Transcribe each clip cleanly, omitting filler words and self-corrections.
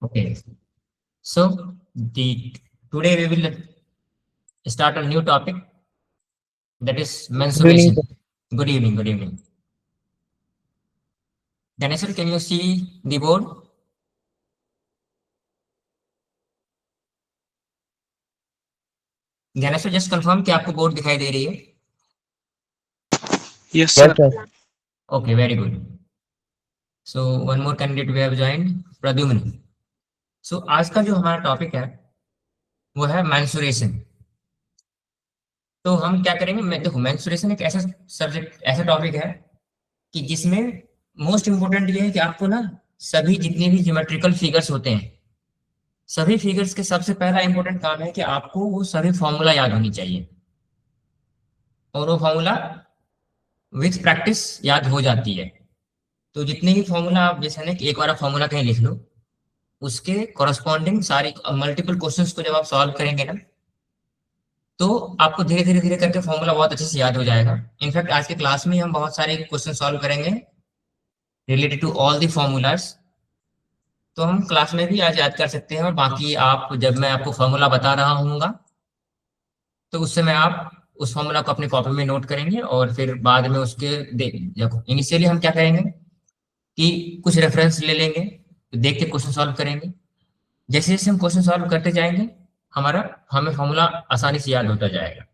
Okay. So the today we will start a new topic, that is Good evening, mensuration. Good evening. Good evening. Ganesh sir, can you see the board? Ganesh sir, just confirm कि आपको board दिखाई दे रही है. Yes, sir. sir. Yes, sir. Okay, very good. So one more candidate we have joined, Pradyumna. So आज का जो हमारा topic है वो है mensuration. तो हम क्या करेंगे, मैं देखो mensuration एक ऐसा सब्जेक्ट, ऐसा टॉपिक है कि जिसमें मोस्ट इंपोर्टेंट ये है कि आपको ना सभी जितने भी ज्योमेट्रिकल फिगर्स होते हैं, सभी फिगर्स के सबसे पहला इंपॉर्टेंट काम है कि आपको वो सभी फॉर्मूला याद होनी चाहिए, और वो फॉर्मूला विथ प्रैक्टिस याद हो जाती है. तो जितने भी फॉर्मूला आप, जैसे ना कि एक बार फॉर्मूला कहीं लिख लो, उसके कॉरस्पॉन्डिंग सारी मल्टीपल क्वेश्चंस को जब आप सॉल्व करेंगे ना, तो आपको धीरे धीरे धीरे करके फॉर्मूला बहुत अच्छे से याद हो जाएगा. इनफैक्ट आज के क्लास में हम बहुत सारे क्वेश्चन सॉल्व करेंगे related to all the formulas. तो हम क्लास में भी आज याद कर सकते हैं, और बाकी आप जब मैं आपको फॉर्मूला बता रहा हूँगा तो उस समय आप उस फॉर्मूला को अपनी कॉपी में नोट करेंगे, और फिर बाद में उसके देखो इनिशियली हम क्या करेंगे कि कुछ रेफरेंस ले लेंगे, तो देख के क्वेश्चन सॉल्व करेंगे. जैसे जैसे हम क्वेश्चन सॉल्व करते जाएंगे हमें फॉर्मूला आसानी से याद होता जाएगा.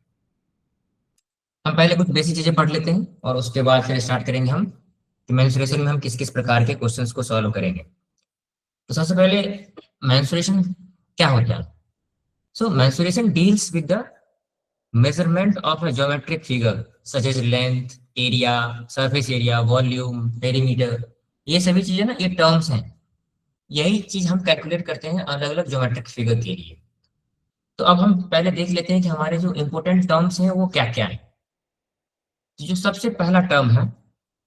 हम पहले कुछ बेसिक चीजें पढ़ लेते हैं, और उसके बाद फिर स्टार्ट करेंगे हम कि मेंसुरेशन में हम किस किस प्रकार के क्वेश्चंस को सॉल्व करेंगे. तो सबसे पहले मेंसुरेशन क्या होता है. So mensuration deals with the measurement of a geometric figure such as length, area, surface area, volume, perimeter. ये सभी चीजें ना, ये टर्म्स हैं. यही चीज हम कैलकुलेट करते हैं अलग अलग ज्योमेट्रिक फिगर के लिए. तो अब हम पहले देख लेते हैं कि हमारे जो इंपॉर्टेंट टर्म्स हैं वो क्या क्या है. जो सबसे पहला टर्म है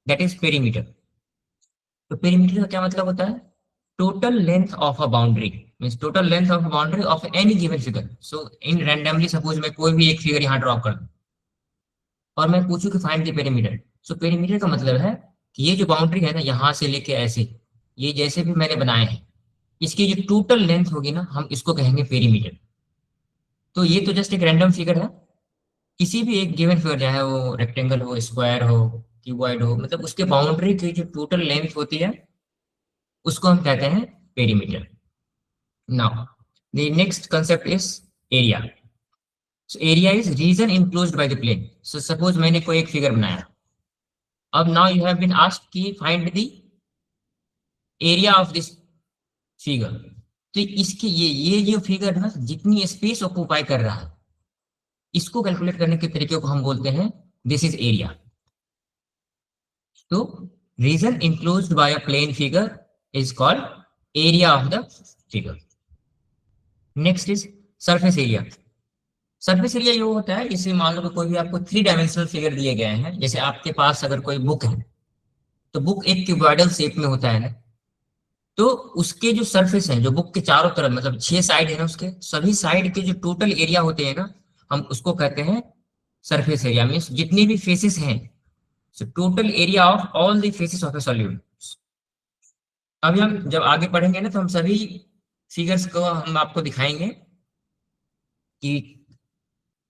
दैट इज पेरीमीटर. तो पेरीमीटर का क्या मतलब होता है? Total length of a boundary, means total length of a boundary of any given figure. So in randomly suppose मैं कोई भी एक फिगर यहाँ ड्रॉ कर दूं और मैं पूछूं कि find the perimeter. So perimeter का मतलब है कि ये जो बाउंड्री है ना, यहाँ से लेके ऐसे, ये जैसे भी मैंने बनाए हैं, इसकी जो टोटल लेंथ होगी ना, हम इसको कहेंगे पेरीमीटर. तो ये तो जस्ट एक रैंडम फिगर है. किसी भी एक गिवन फिगर, चाहे वो रेक्टेंगल हो, स्क्वायर हो, क्यूबॉइड हो, मतलब उसके बाउंड्री की जो टोटल लेंथ होती है उसको हम कहते हैं perimeter. Now the next concept is area. So area is region enclosed by the plane. So suppose मैंने कोई एक फिगर बनाया. अब now you have been asked की find the area of this figure. तो इसके ये जो फिगर है ना, जितनी स्पेस ऑक्यूपाई कर रहा है, इसको कैलकुलेट करने के तरीके को हम बोलते हैं दिस इज एरिया. तो region enclosed by a plane figure is called area of the figure. Next is surface area. Surface area ये होता है, जैसे मान लो कि कोई भी आपको 3 डायमेंशनल फिगर दिए गए हैं. जैसे आपके पास अगर कोई बुक है, तो बुक एक क्यूबॉइडल शेप में होता है ना, तो उसके जो सरफेस है, जो बुक के चारों तरफ, मतलब 6 साइड है ना, उसके सभी साइड के जो टोटल एरिया होते हैं ना, हम उसको कहते हैं सरफेस एरिया. मीन्स जितनी भी फेसेस हैं, so total area of all the faces of A solid. अभी हम जब आगे पढ़ेंगे ना, तो हम सभी फिगर्स को हम आपको दिखाएंगे कि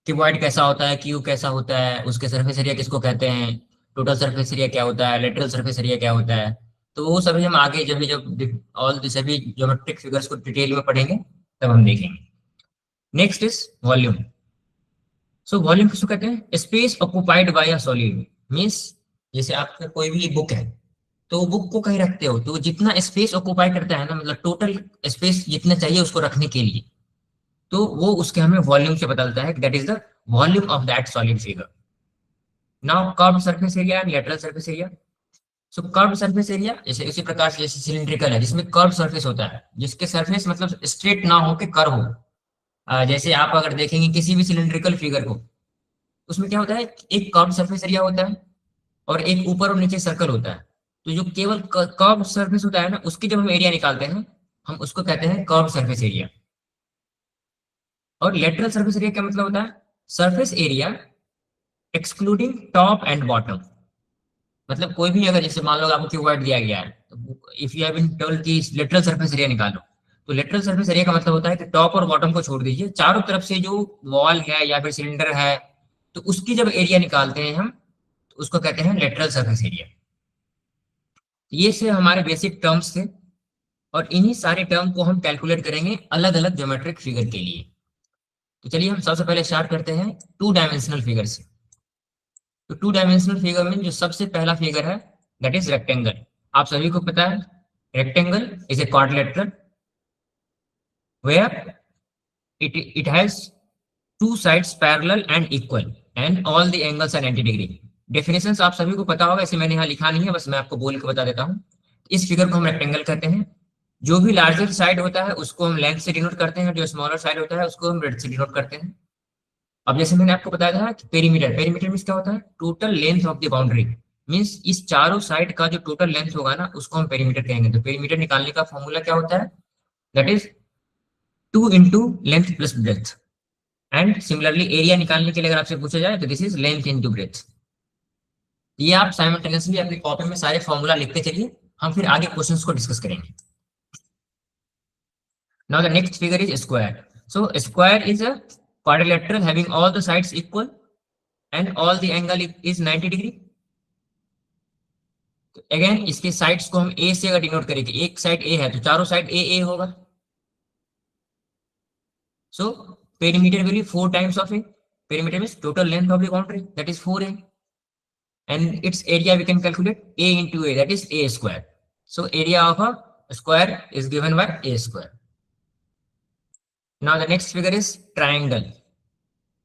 क्यूबॉइड कैसा होता है, क्यूब कैसा होता है, उसके सरफेस एरिया किसको कहते हैं, टोटल सरफेस एरिया क्या होता है, लेटरल सरफेस एरिया क्या होता है. तो वो सभी हम आगे जब ऑल सभी ज्योमेट्रिक फिगर्स को डिटेल में पढ़ेंगे तब हम देखेंगे. Next is volume. So volume किसको कहते हैं? Space occupied by a solid. Means जैसे आपका कोई भी बुक है, तो बुक को कहीं रखते हो, तो जितना स्पेस ऑक्युपाई करता है ना, मतलब टोटल स्पेस जितना चाहिए उसको रखने के लिए, तो वो उसके हमें वॉल्यूम से बदलता है. That is the volume of that solid figure. Now curved surface area and lateral surface area. So curved surface area जैसे इसी प्रकार से, जैसे सिलिंड्रिकल है जिसमें कर्व सरफेस होता है, जिसके सरफेस मतलब स्ट्रेट ना हो के कर्व हो. जैसे आप अगर देखेंगे किसी भी सिलिंड्रिकल फिगर को, उसमें क्या होता है, एक कर्व सरफेस एरिया होता है और एक ऊपर और नीचे सर्कल होता है. तो जो केवल कर्व सरफेस होता है ना, उसकी जब हम एरिया निकालते हैं, हम उसको कहते हैं कर्व सरफेस एरिया. और लेटरल सरफेस एरिया क्या मतलब होता है? Surface area excluding top and bottom. मतलब कोई भी अगर, जैसे मान लो आपको क्यूबॉइड दिया गया है, तो if you have been told कि लेटरल सरफेस एरिया निकालो, तो लेटरल सरफेस एरिया का मतलब होता है कि टॉप और बॉटम को छोड़ दीजिए, चारों तरफ से जो वॉल है या फिर सिलेंडर है, तो उसकी जब एरिया निकालते हैं हम, तो उसको कहते हैं लेटरल सरफेस एरिया। ये से हमारे बेसिक टर्म्स थे, और इन्हीं सारे टर्म को हम कैलकुलेट करेंगे अलग अलग ज्योमेट्रिक फिगर के लिए। तो चलिए हम सबसे पहले स्टार्ट करते हैं टू डायमेंशनल फिगर से। तो टू डायमेंशनल फिगर में जो सबसे पहला फिगर है दैट इज रेक्टेंगल। आप सभी को पता है rectangle is a quadrilateral where it has two sides parallel and equal and all the angles are 90 degree. Definitions आप सभी को पता होगा, इसे मैंने यहाँ लिखा नहीं है, बस मैं आपको बोल के बता देता हूँ। इस फिगर को हम रेक्टेंगल कहते हैं। जो भी लार्जर साइड होता है उसको हम लेंथ से डिनोट करते हैं, जो स्मॉलर साइड होता है उसको हम ब्रेड्थ से डिनोट करते हैं। अब जैसे मैंने आपको बताया था कि पेरीमीटर, पेरीमीटर मीन्स क्या होता है, total length of the boundary. Means इस चारों साइड का जो टोटल लेंथ होगा ना उसको हम पेरीमीटर कहेंगे। तो पेरीमीटर निकालने का फॉर्मूला क्या होता है, that is 2 into length plus breadth. And similarly area निकालने के लिए अगर आपसे पूछा जाए तो this is length into breadth. ये आप साइमल्टेनियसली अपनी कॉपी में सारे फॉर्मूला लिखते चलिए, हम फिर आगे क्वेश्चंस को डिस्कस करेंगे। Now the next figure is square. So square is a quadrilateral having all the sides equal and all the angle is 90 degree. तो अगेन इसके साइड्स को हम ए से अगर डिनोट करेंगे, एक साइड ए है तो चारों साइड ए ए होगा। सो perimeter will be 4 times of A. Perimeter means total length of the boundary, that is 4A. And its area we can calculate A into A, that is A square. So area of a square is given by A square. Now the next figure is triangle.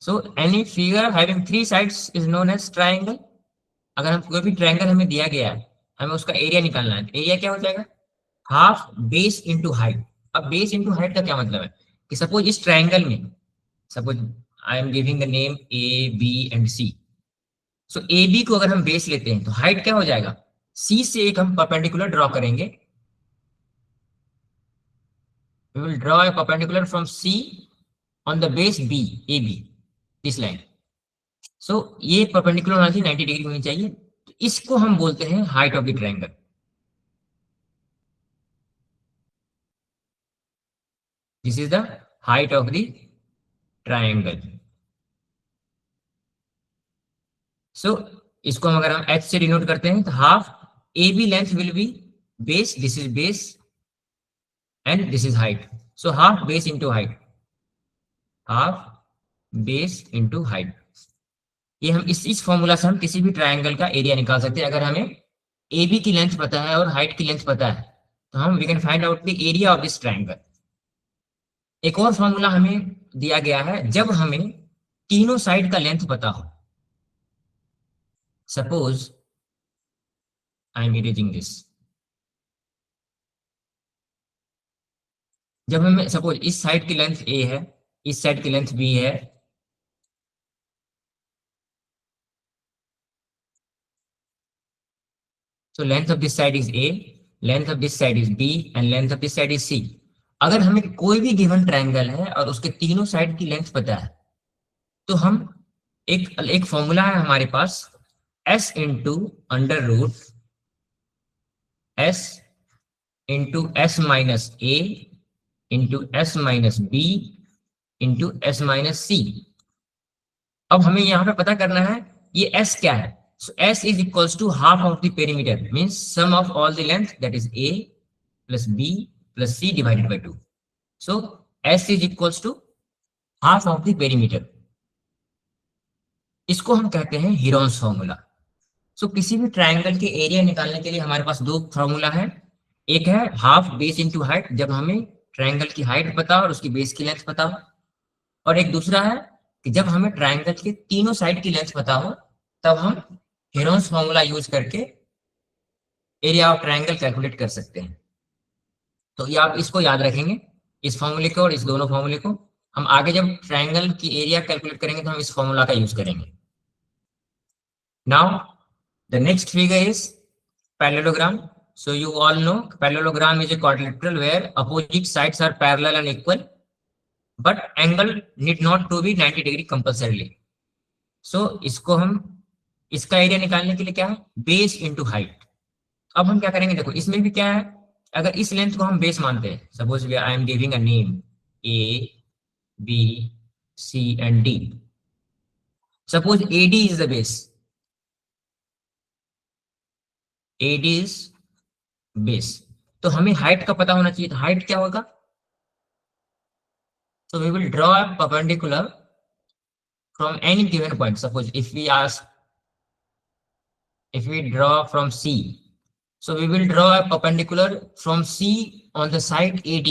So any figure having 3 sides is known as triangle. अगर हम कोई भी triangle हमें दिया गया है, हमें उसका एरिया निकालना है, एरिया क्या हो जाएगा, हाफ बेस इंटू हाइट। अब बेस इंटू हाइट का क्या मतलब है कि सपोज इस ट्रायंगल में, suppose I am giving the name A B and C. So A B को अगर हम बेस लेते हैं तो हाइट क्या हो जाएगा, सी से एक हम परपेंडिकुलर ड्रॉ करेंगे। We will draw a perpendicular from C on the base B, A B, this line. सो ये परपेंडिकुलर होना चाहिए 90 डिग्री होनी चाहिए। तो इसको हम बोलते हैं height of the triangle. This is the height of the triangle. सो इसको हम अगर हम h से डिनोट करते हैं तो half A B length will be base, this is base and this is height. So half base into height, half base into height. ये हम इस फॉर्मूला से हम किसी भी ट्रायंगल का एरिया निकाल सकते हैं। अगर हमें ए बी की लेंथ पता है और हाइट की लेंथ पता है तो हम we can find out the area of this triangle. एक और फॉर्मूला हमें दिया गया है जब हमें तीनों साइड का लेंथ पता हो। Suppose I M erasing this, जब हमें सपोज इस साइड की लेंथ ए है, इस साइड की लेंथ बी है, so length of this side is A, length of this side is B and length of this side is C। अगर हमें कोई भी गिवन ट्रायंगल है और उसके तीनों साइड की लेंथ पता है तो हम एक फॉर्मूला है हमारे पास, S into under root S into S minus a into S minus b into S minus c. अब हमें यहाँ पे पता करना है ये S क्या है। So S is equals to half of the perimeter, means sum of all the length, that is A plus B plus C divided by 2. So S is equals to half of the perimeter. इसको हम कहते हैं Heron's formula. सो किसी भी triangle के area निकालने के लिए हमारे पास दो फॉर्मूला है। एक है हाफ बेस इंटू हाइट, जब हमें ट्रायंगल की हाइट पता हो और उसकी बेस की लेंथ पता हो, और एक दूसरा है कि जब हमें ट्रायंगल के तीनों साइड की लेंथ पता हो तब हम हीरोन्स फॉर्मूला यूज करके एरिया ऑफ ट्रायंगल कैलकुलेट कर सकते हैं। तो ये आप इसको याद रखेंगे, इस फॉर्मूले को और इस दोनों फॉर्मूले को। हम आगे जब ट्रायंगल की एरिया कैलकुलेट करेंगे तो हम इस फॉर्मूला का यूज करेंगे। Now the next figure is parallelogram. So you all know parallelogram is a quadrilateral where opposite sides are parallel and equal, but angle need not to be 90 degree compulsorily. So इसको हम इसका area निकालने के लिए क्या है, base into height. अब हम क्या करेंगे, देखो इसमें भी क्या है, अगर इस लेंथ को हम बेस मानते हैं, suppose I am giving a name A B C and D, suppose A D is the base, A D is base, तो हमें हाइट का पता होना चाहिए, तो हाइट क्या होगा? So we will draw a perpendicular from any given point. Suppose if we draw from C, so we will draw a perpendicular from C on the side AD,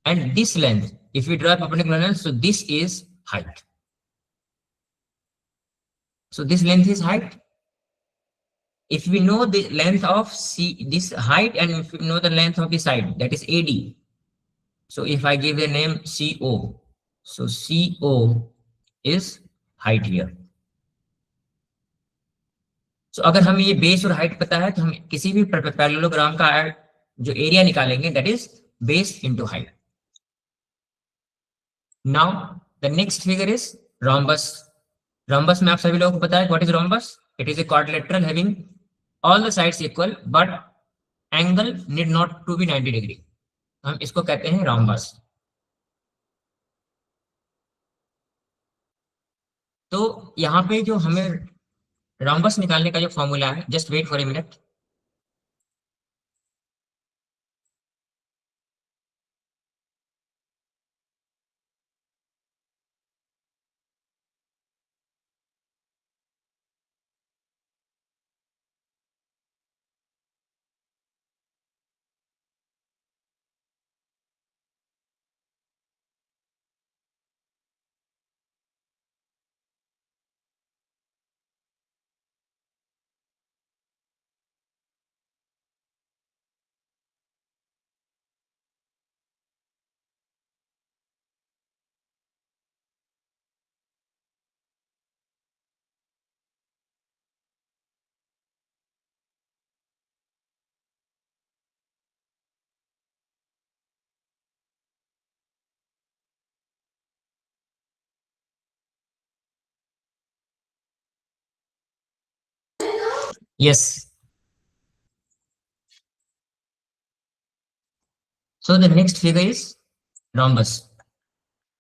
and this length, if we draw a perpendicular length, so this is height. So this length is height. If we know the length of C, this height, and if we know the length of the side, that is AD. So if I give the name CO, so CO is height here. So अगर हमें ये base और height पता है तो हम किसी भी पैरेललोग्राम का जो एरिया निकालेंगे, that is base into height. Now the next figure is rhombus. Rhombus में आप सभी लोगों को पता है what is rhombus. It is a quadrilateral having all the sides equal but angle need not to be 90 degree. हम इसको कहते हैं रोम्बस. तो यहाँ पे जो हमें रोम्बस निकालने का जो फॉर्मूला है, just wait for a minute. Yes. So the next figure is rhombus.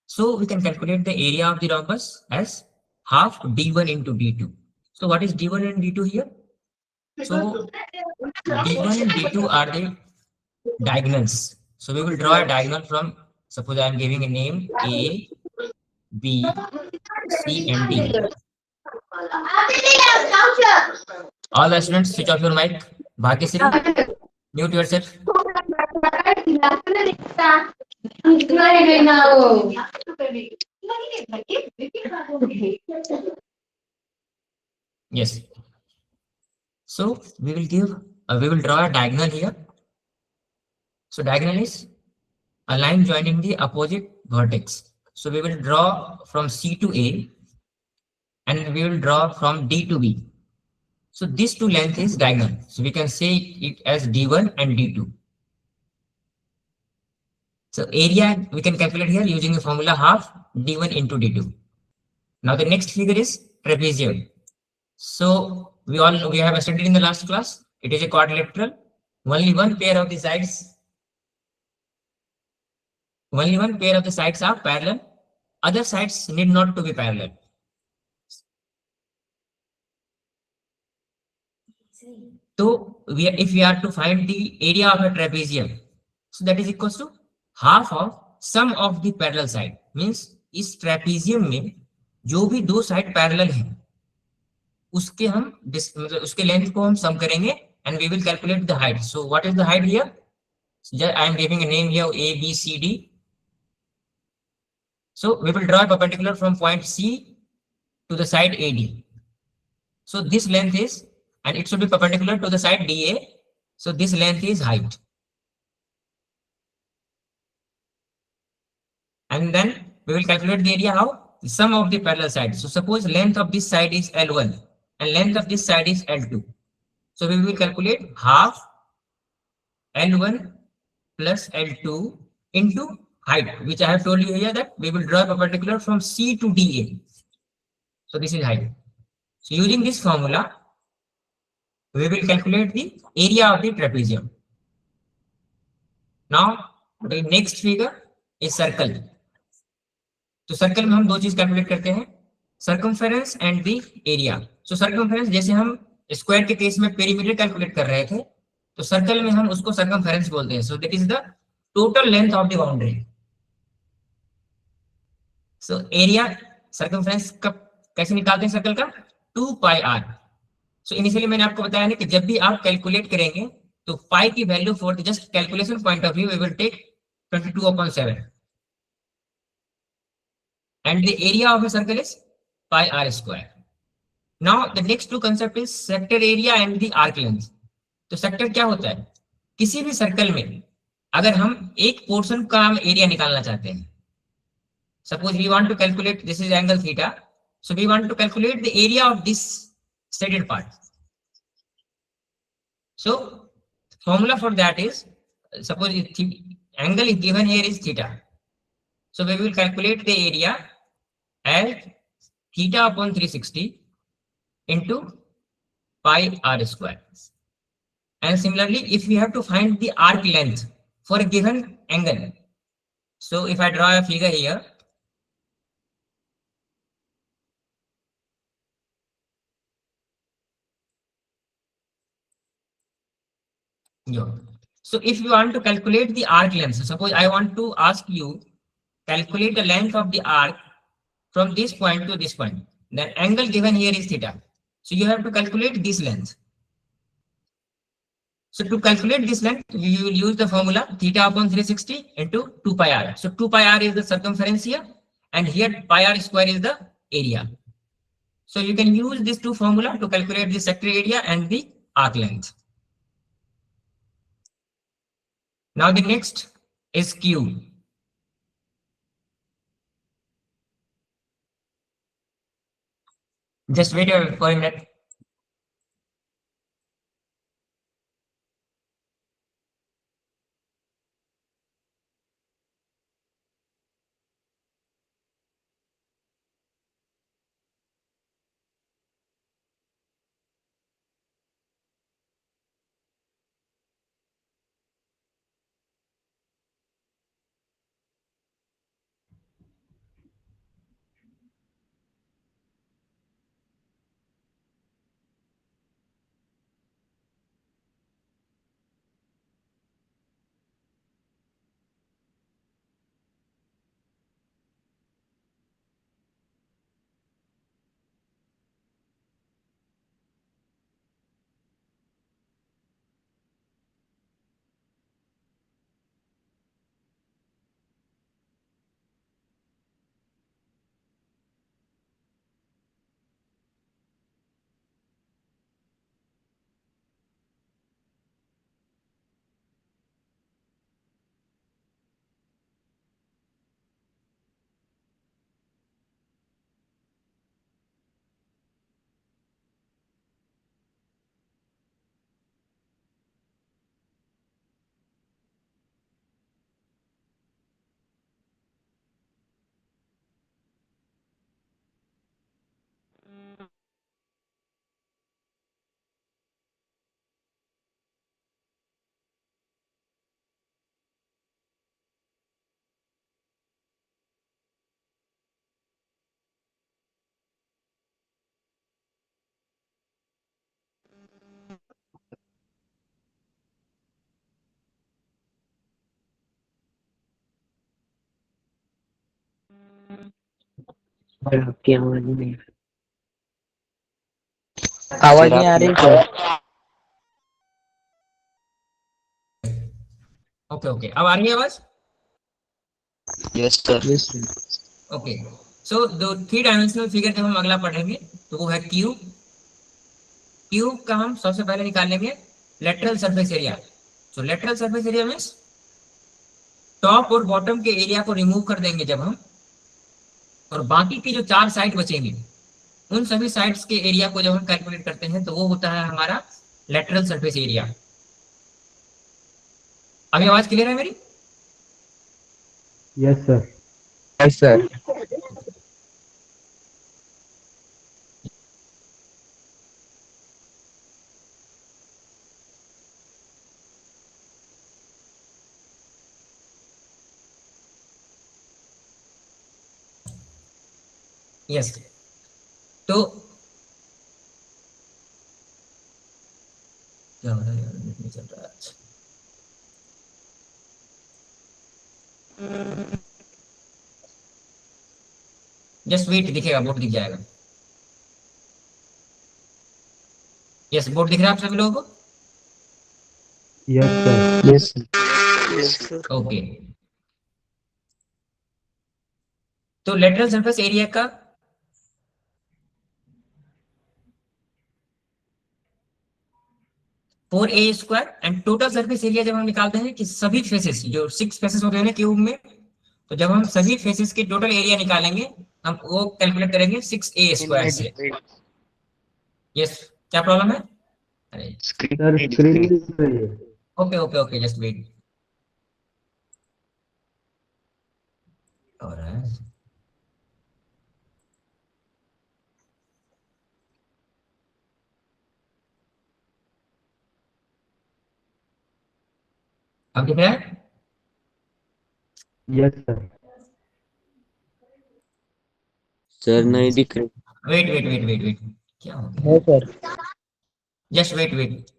So we can calculate the area of the rhombus as half d1 into d2. So what is d1 and d2 here? So d1 and d2 are the diagonals. So we will draw a diagonal from, suppose I am giving a name A, B, C and D. All the students switch off your mic. Bhagyasri, mute yourself. Yes. So we will draw a diagonal here. So diagonal is a line joining the opposite vertex. So we will draw from C to A, and we will draw from D to B. So this two length is diagonal. So we can say it as D1 and D2. So area we can calculate here using the formula half D1 into D2. Now the next figure is trapezium. So we have studied in the last class. It is a quadrilateral. Only one pair of the sides are parallel. Other sides need not to be parallel. So if we are to find the area of a trapezium, so that is equals to half of sum of the parallel side. Means इस trapezium में जो भी दो side parallel हैं उसके हम मतलब उसके लेंथ को हम सम करेंगे and we will calculate the height. So what is the height here? So I am giving a name here A, B, C, D. So we will draw a perpendicular from point C to the side AD. So this length is, and it should be perpendicular to the side DA. So this length is height. And then we will calculate the area how? The sum of the parallel sides. So suppose length of this side is L1 and length of this side is L2. So we will calculate half L1 plus L2 into height, which I have told you here that we will draw a perpendicular from C to DA. So this is height. So using this formula, we will calculate the area of the trapezium. Now the next figure is circle. तो circle में हम दो चीज calculate करते हैं, circumference and the area. So circumference जैसे हम square के केस में पेरीमीटर कैलकुलेट कर रहे थे, तो सर्कल में हम उसको सर्कमफेरेंस बोलते हैं। So that is the total length of the boundary. So area circumference का कैसे निकालते हैं सर्कल का, 2 पाई आर। सो इनिशियली मैंने आपको बताया ना कि जब भी आप कैलकुलेट करेंगे तो पाई की value for the just calculation point of view we will take 22/7 and the area of a circle is pi r square. Now the next two concept is sector area and the arc length. तो sector क्या होता है, किसी भी circle में अगर हम एक पोर्शन का हम एरिया निकालना चाहते हैं, suppose we want to calculate this is angle theta, so we want to calculate the area of this shaded part. So formula for that is, suppose if angle is given here is theta, so we will calculate the area as theta upon 360 into pi r square. And similarly, if we have to find the arc length for a given angle, so if I draw a figure here, so if you want to calculate the arc length, so suppose I want to ask you calculate the length of the arc from this point to this point, then angle given here is theta, so you have to calculate this length. So to calculate this length, we will use the formula theta upon 360 into 2 pi r. So 2 pi r is the circumference here, and here pi r square is the area. So you can use these two formula to calculate the sector area and the arc length. Now the next is Q. Just wait for a minute. आपकी आवाज नहीं आ रही sir. Okay okay, अब आ रही है आवाज? Yes sir. Okay, सो दो three dimensional figure जब हम अगला पढ़ेंगे तो वो है क्यूब। क्यूब का हम सबसे पहले निकालेंगे lateral surface area. So lateral surface area means top और बॉटम के एरिया को रिमूव कर देंगे जब हम, और बाकी की जो चार साइड बचेंगे उन सभी साइड्स के एरिया को जब हम कैलकुलेट करते हैं तो वो होता है हमारा लेटरल सरफेस एरिया। अभी आवाज क्लियर है मेरी? Yes sir. Yes sir. Yes, तो क्या हो रहा है यार, नेट नहीं चल रहा है। अच्छा, जस्ट वेट, दिखेगा, बोर्ड दिख जाएगा। यस, बोर्ड दिख रहा है आप सभी लोगों को? Yes sir. यस ओके, तो लेटरल सरफेस एरिया का 4a² and total surface area जब हम निकालते हैं कि सभी फेसेस, जो 6 फेसेस होते हैं ना क्यूब में, तो जब हम सभी फेसेस की टोटल एरिया निकालेंगे, हम वो कैलकुलेट करेंगे 6a² से। यस, क्या प्रॉब्लम है? अरे, सर स्क्रीन नहीं दिख रही है। Okay okay okay, just wait. और है, अब दिख रहा है? Yes sir. सर नहीं दिख रही। Wait wait wait wait wait, क्या हो है गया? सर। Just wait wait.